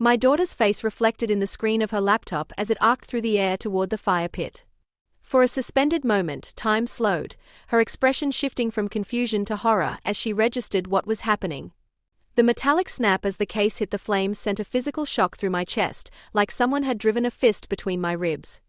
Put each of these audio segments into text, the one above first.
My daughter's face reflected in the screen of her laptop as it arced through the air toward the fire pit. For a suspended moment, time slowed, her expression shifting from confusion to horror as she registered what was happening. The metallic snap as the case hit the flames sent a physical shock through my chest, like someone had driven a fist between my ribs.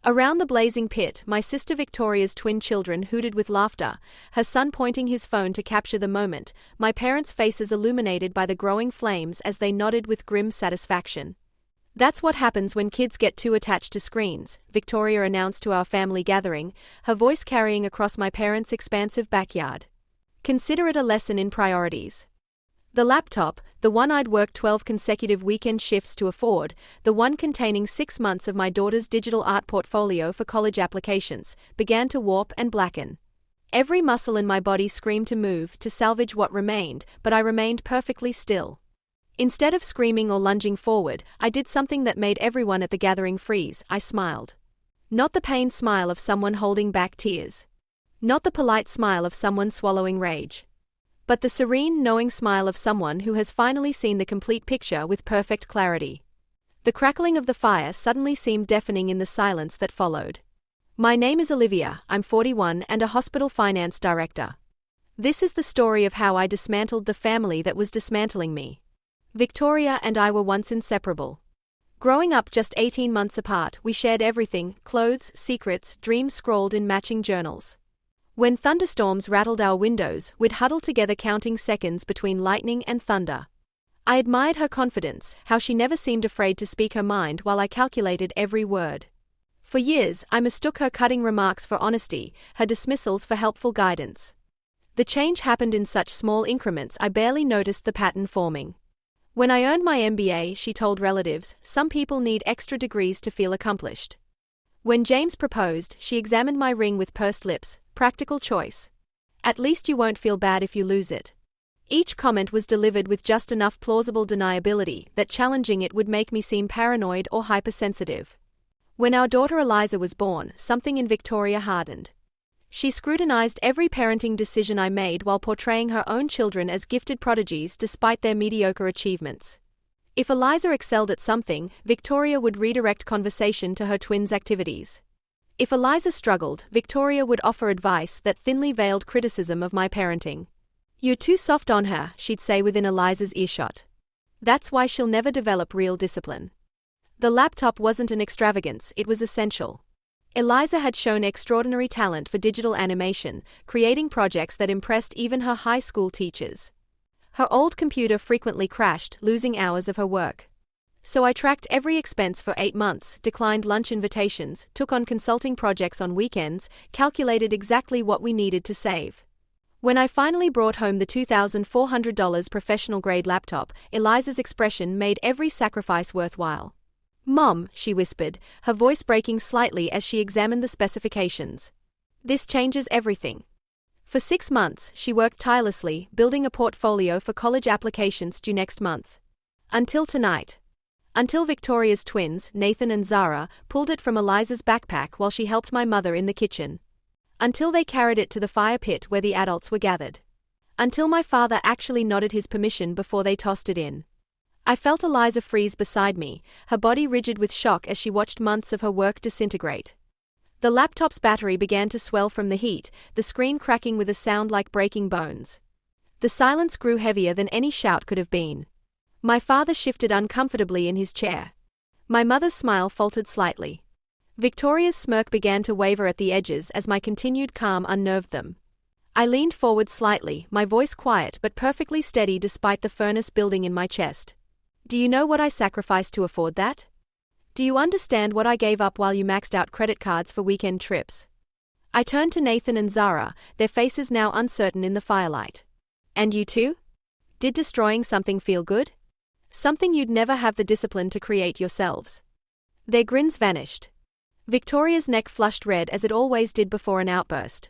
Around the blazing pit, my sister Victoria's twin children hooted with laughter, her son pointing his phone to capture the moment, my parents' faces illuminated by the growing flames as they nodded with grim satisfaction. "That's what happens when kids get too attached to screens," Victoria announced to our family gathering, her voice carrying across my parents' expansive backyard. "Consider it a lesson in priorities." The laptop, the one I'd worked 12 consecutive weekend shifts to afford, the one containing 6 months of my daughter's digital art portfolio for college applications, began to warp and blacken. Every muscle in my body screamed to move, to salvage what remained, but I remained perfectly still. Instead of screaming or lunging forward, I did something that made everyone at the gathering freeze. I smiled. Not the pained smile of someone holding back tears. Not the polite smile of someone swallowing rage. But the serene, knowing smile of someone who has finally seen the complete picture with perfect clarity. The crackling of the fire suddenly seemed deafening in the silence that followed. "My name is Olivia, I'm 41 and a hospital finance director. This is the story of how I dismantled the family that was dismantling me. Victoria and I were once inseparable. Growing up just 18 months apart, we shared everything, clothes, secrets, dreams scrawled in matching journals. When thunderstorms rattled our windows, we'd huddle together counting seconds between lightning and thunder. I admired her confidence, how she never seemed afraid to speak her mind while I calculated every word. For years, I mistook her cutting remarks for honesty, her dismissals for helpful guidance. The change happened in such small increments I barely noticed the pattern forming. When I earned my MBA, she told relatives, some people need extra degrees to feel accomplished. When James proposed, she examined my ring with pursed lips, practical choice. At least you won't feel bad if you lose it. Each comment was delivered with just enough plausible deniability that challenging it would make me seem paranoid or hypersensitive. When our daughter Eliza was born, something in Victoria hardened. She scrutinized every parenting decision I made while portraying her own children as gifted prodigies despite their mediocre achievements. If Eliza excelled at something, Victoria would redirect conversation to her twins' activities. If Eliza struggled, Victoria would offer advice that thinly veiled criticism of my parenting. "You're too soft on her," she'd say within Eliza's earshot. "That's why she'll never develop real discipline." The laptop wasn't an extravagance, it was essential. Eliza had shown extraordinary talent for digital animation, creating projects that impressed even her high school teachers. Her old computer frequently crashed, losing hours of her work. So I tracked every expense for 8 months, declined lunch invitations, took on consulting projects on weekends, calculated exactly what we needed to save. When I finally brought home the $2,400 professional-grade laptop, Eliza's expression made every sacrifice worthwhile. "Mom," she whispered, her voice breaking slightly as she examined the specifications. "This changes everything." For 6 months, she worked tirelessly, building a portfolio for college applications due next month. Until tonight. Until Victoria's twins, Nathan and Zara, pulled it from Eliza's backpack while she helped my mother in the kitchen. Until they carried it to the fire pit where the adults were gathered. Until my father actually nodded his permission before they tossed it in. I felt Eliza freeze beside me, her body rigid with shock as she watched months of her work disintegrate. The laptop's battery began to swell from the heat, the screen cracking with a sound like breaking bones. The silence grew heavier than any shout could have been. My father shifted uncomfortably in his chair. My mother's smile faltered slightly. Victoria's smirk began to waver at the edges as my continued calm unnerved them. I leaned forward slightly, my voice quiet but perfectly steady despite the furnace building in my chest. "Do you know what I sacrificed to afford that? Do you understand what I gave up while you maxed out credit cards for weekend trips?" I turned to Nathan and Zara, their faces now uncertain in the firelight. "And you too? Did destroying something feel good? Something you'd never have the discipline to create yourselves?" Their grins vanished. Victoria's neck flushed red as it always did before an outburst.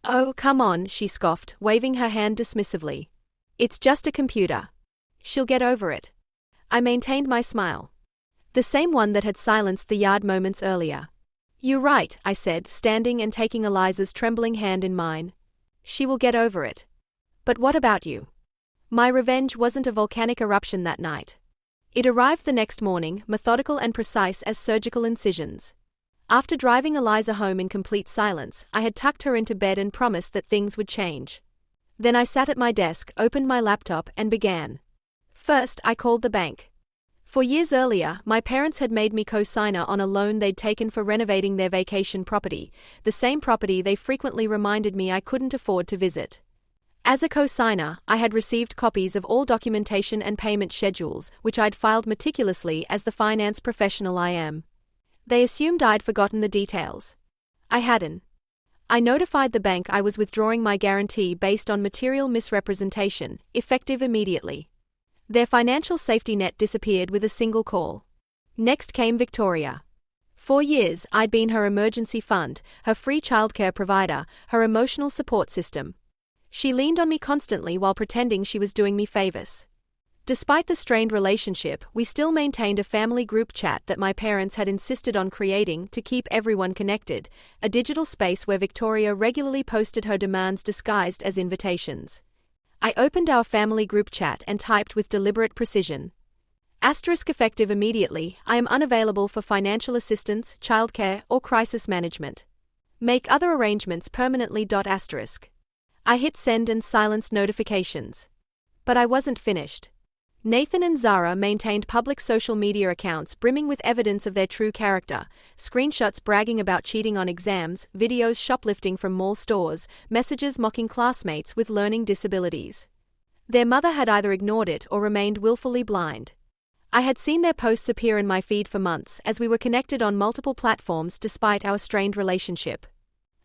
"Oh, come on," she scoffed, waving her hand dismissively. "It's just a computer. She'll get over it." I maintained my smile. The same one that had silenced the yard moments earlier. "You're right," I said, standing and taking Eliza's trembling hand in mine. "She will get over it. But what about you?" My revenge wasn't a volcanic eruption that night. It arrived the next morning, methodical and precise as surgical incisions. After driving Eliza home in complete silence, I had tucked her into bed and promised that things would change. Then I sat at my desk, opened my laptop, and began. First, I called the bank. For years earlier, my parents had made me co-signer on a loan they'd taken for renovating their vacation property, the same property they frequently reminded me I couldn't afford to visit. As a co-signer, I had received copies of all documentation and payment schedules, which I'd filed meticulously as the finance professional I am. They assumed I'd forgotten the details. I hadn't. I notified the bank I was withdrawing my guarantee based on material misrepresentation, effective immediately. Their financial safety net disappeared with a single call. Next came Victoria. For years, I'd been her emergency fund, her free childcare provider, her emotional support system. She leaned on me constantly while pretending she was doing me favors. Despite the strained relationship, we still maintained a family group chat that my parents had insisted on creating to keep everyone connected, a digital space where Victoria regularly posted her demands disguised as invitations. I opened our family group chat and typed with deliberate precision. Asterisk effective immediately, I am unavailable for financial assistance, childcare, or crisis management. Make other arrangements permanently. Asterisk. I hit send and silenced notifications. But I wasn't finished. Nathan and Zara maintained public social media accounts brimming with evidence of their true character, screenshots bragging about cheating on exams, videos shoplifting from mall stores, messages mocking classmates with learning disabilities. Their mother had either ignored it or remained willfully blind. I had seen their posts appear in my feed for months as we were connected on multiple platforms despite our strained relationship.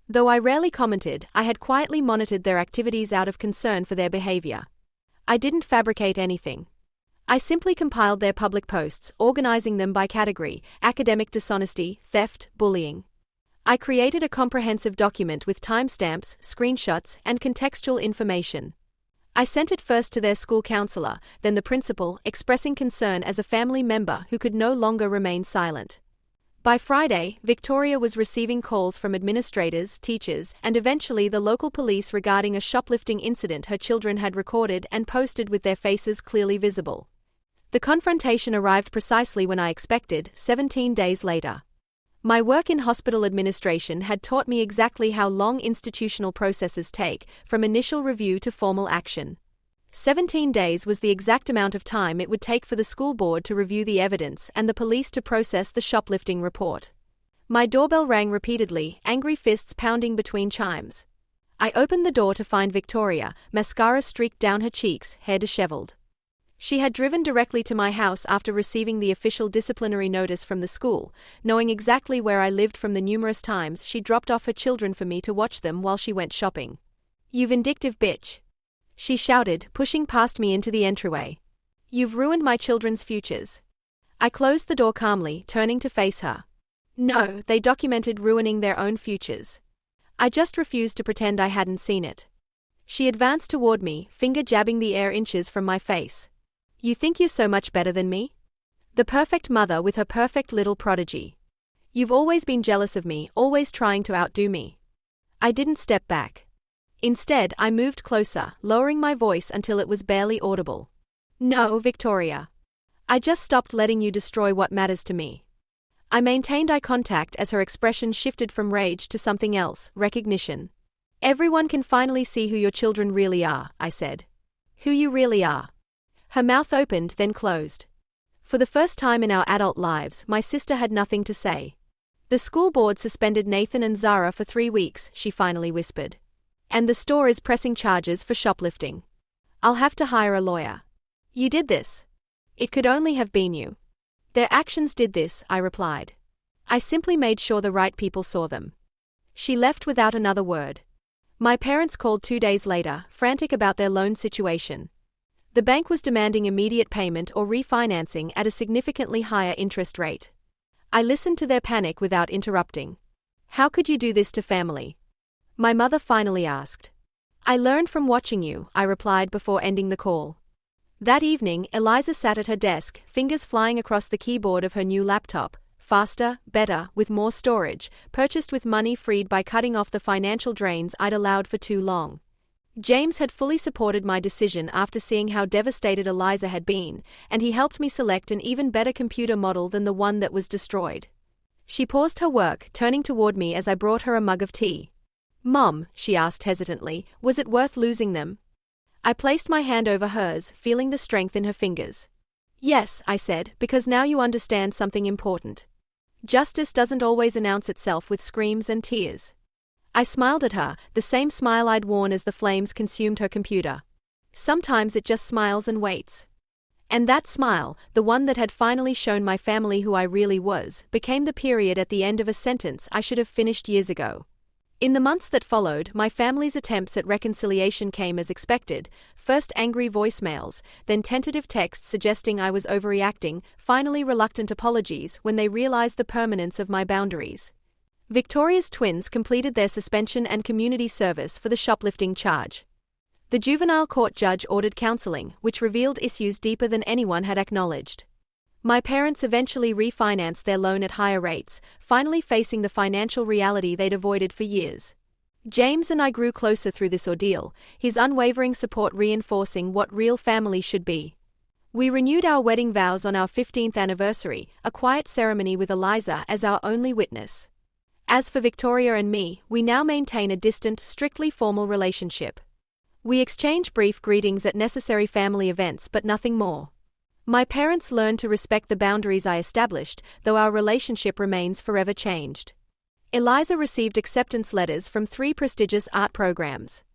Though I rarely commented, I had quietly monitored their activities out of concern for their behavior. I didn't fabricate anything. I simply compiled their public posts, organizing them by category: academic dishonesty, theft, bullying. I created a comprehensive document with timestamps, screenshots, and contextual information. I sent it first to their school counselor, then the principal, expressing concern as a family member who could no longer remain silent. By Friday, Victoria was receiving calls from administrators, teachers, and eventually the local police regarding a shoplifting incident her children had recorded and posted with their faces clearly visible. The confrontation arrived precisely when I expected, 17 days later. My work in hospital administration had taught me exactly how long institutional processes take, from initial review to formal action. 17 days was the exact amount of time it would take for the school board to review the evidence and the police to process the shoplifting report. My doorbell rang repeatedly, angry fists pounding between chimes. I opened the door to find Victoria, mascara streaked down her cheeks, hair disheveled. She had driven directly to my house after receiving the official disciplinary notice from the school, knowing exactly where I lived from the numerous times she dropped off her children for me to watch them while she went shopping. "You vindictive bitch!" she shouted, pushing past me into the entryway. "You've ruined my children's futures." I closed the door calmly, turning to face her. No, they documented ruining their own futures. I just refused to pretend I hadn't seen it. She advanced toward me, finger jabbing the air inches from my face. "You think you're so much better than me? The perfect mother with her perfect little prodigy. You've always been jealous of me, always trying to outdo me." I didn't step back. Instead, I moved closer, lowering my voice until it was barely audible. "No, Victoria. I just stopped letting you destroy what matters to me." I maintained eye contact as her expression shifted from rage to something else, recognition. "Everyone can finally see who your children really are," I said. "Who you really are." Her mouth opened, then closed. For the first time in our adult lives, my sister had nothing to say. "The school board suspended Nathan and Zara for 3 weeks, she finally whispered. "And the store is pressing charges for shoplifting. I'll have to hire a lawyer." "You did this." "It could only have been you." "Their actions did this," I replied. "I simply made sure the right people saw them." She left without another word. My parents called 2 days later, frantic about their loan situation. The bank was demanding immediate payment or refinancing at a significantly higher interest rate. I listened to their panic without interrupting. "How could you do this to family?" my mother finally asked. "I learned from watching you," I replied before ending the call. That evening, Eliza sat at her desk, fingers flying across the keyboard of her new laptop. Faster, better, with more storage, purchased with money freed by cutting off the financial drains I'd allowed for too long. James had fully supported my decision after seeing how devastated Eliza had been, and he helped me select an even better computer model than the one that was destroyed. She paused her work, turning toward me as I brought her a mug of tea. "Mom," she asked hesitantly, "was it worth losing them?" I placed my hand over hers, feeling the strength in her fingers. "Yes," I said, "because now you understand something important. Justice doesn't always announce itself with screams and tears." I smiled at her, the same smile I'd worn as the flames consumed her computer. Sometimes it just smiles and waits. And that smile, the one that had finally shown my family who I really was, became the period at the end of a sentence I should have finished years ago. In the months that followed, my family's attempts at reconciliation came as expected, first angry voicemails, then tentative texts suggesting I was overreacting, finally reluctant apologies when they realized the permanence of my boundaries. Victoria's twins completed their suspension and community service for the shoplifting charge. The juvenile court judge ordered counseling, which revealed issues deeper than anyone had acknowledged. My parents eventually refinanced their loan at higher rates, finally facing the financial reality they'd avoided for years. James and I grew closer through this ordeal, his unwavering support reinforcing what real family should be. We renewed our wedding vows on our 15th anniversary, a quiet ceremony with Eliza as our only witness. As for Victoria and me, we now maintain a distant, strictly formal relationship. We exchange brief greetings at necessary family events but nothing more. My parents learned to respect the boundaries I established, though our relationship remains forever changed. Eliza received acceptance letters from 3 prestigious art programs.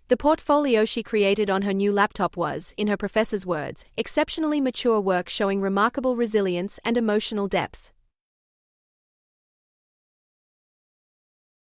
The portfolio she created on her new laptop was, in her professor's words, exceptionally mature work showing remarkable resilience and emotional depth.